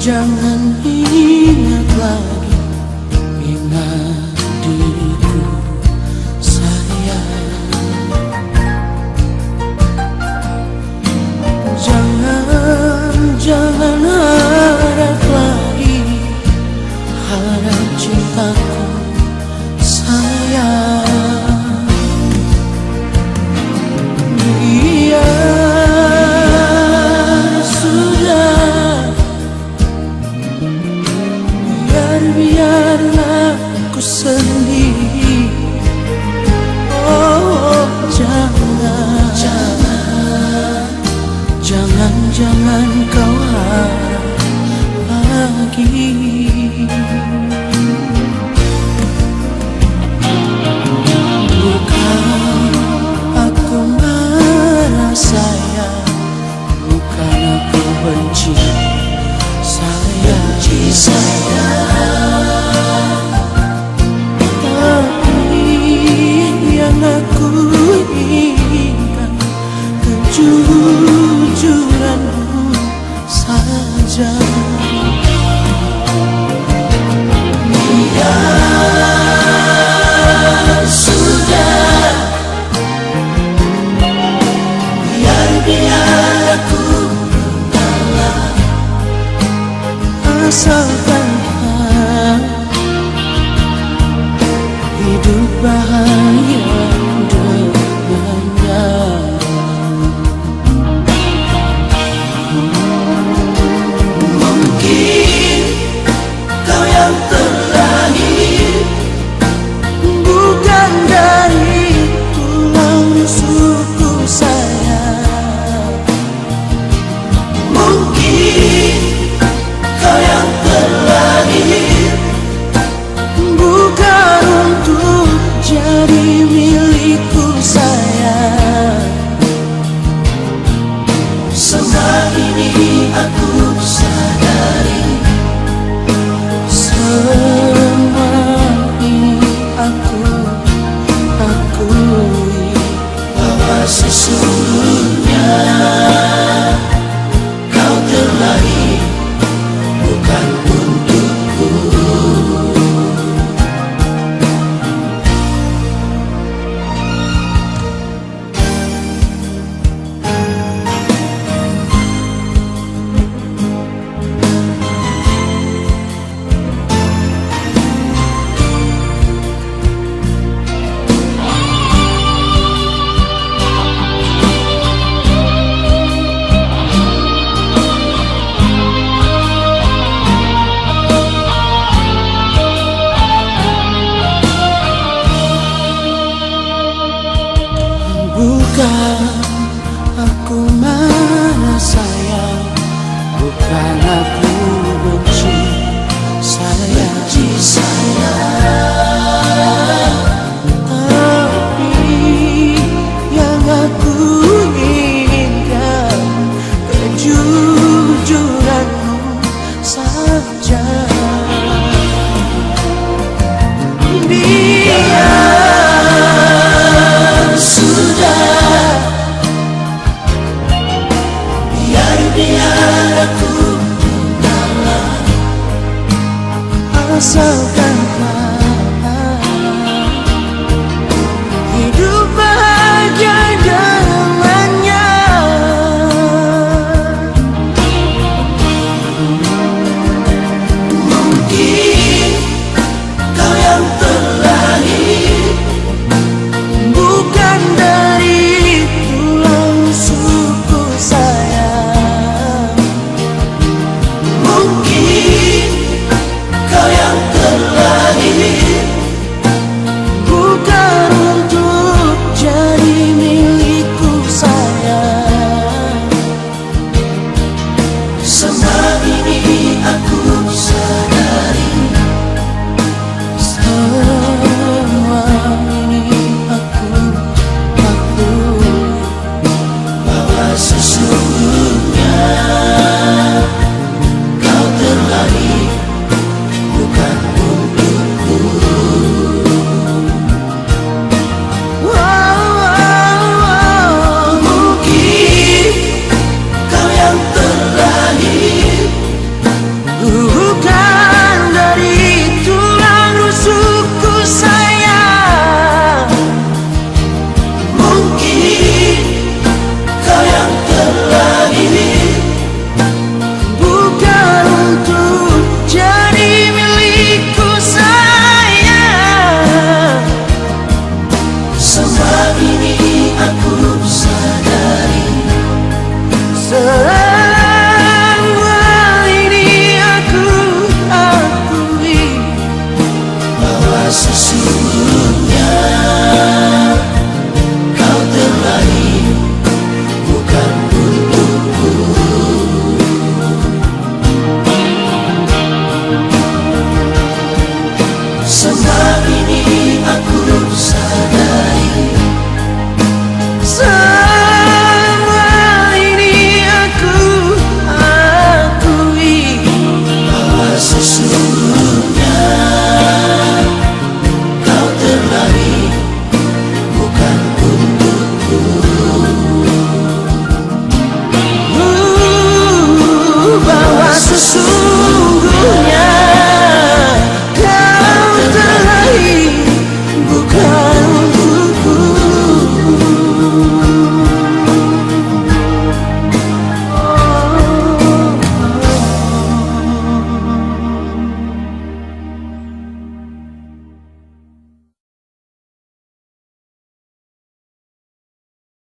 Jangan ingat lagi, ingat diriku sayang. Jangan harap lagi, harap cintaku sayang. Biarlah aku sendiri. Oh, jangan kau harap lagi. Bukan aku marah sayang, bukan aku benci sayang, aku inginkan kejujuranmu saja. Biar sudah, biar aku mengalah, asalkan hidup bahagia dengannya. Mungkin kau yang terlahir bukan dari tulang suku saya. Mungkin kau yang terlahir bukan untuk jadi milikku sayang. Semua ini aku sadari, semua ini aku akui, bahwa sesungguhnya kau terlahir bukan untukku. Bukan aku marah sayang, bukan aku benci sayang, tapi yang aku inginkan kejujuranmu saja. Biar aku mengalah, asalkan hidup bahagia dengannya. Mungkin kau yang terlahir bukan dari tulang suku saya. Mungkin kau yang terlahir bukan untuk jadi milikku sayang. Semua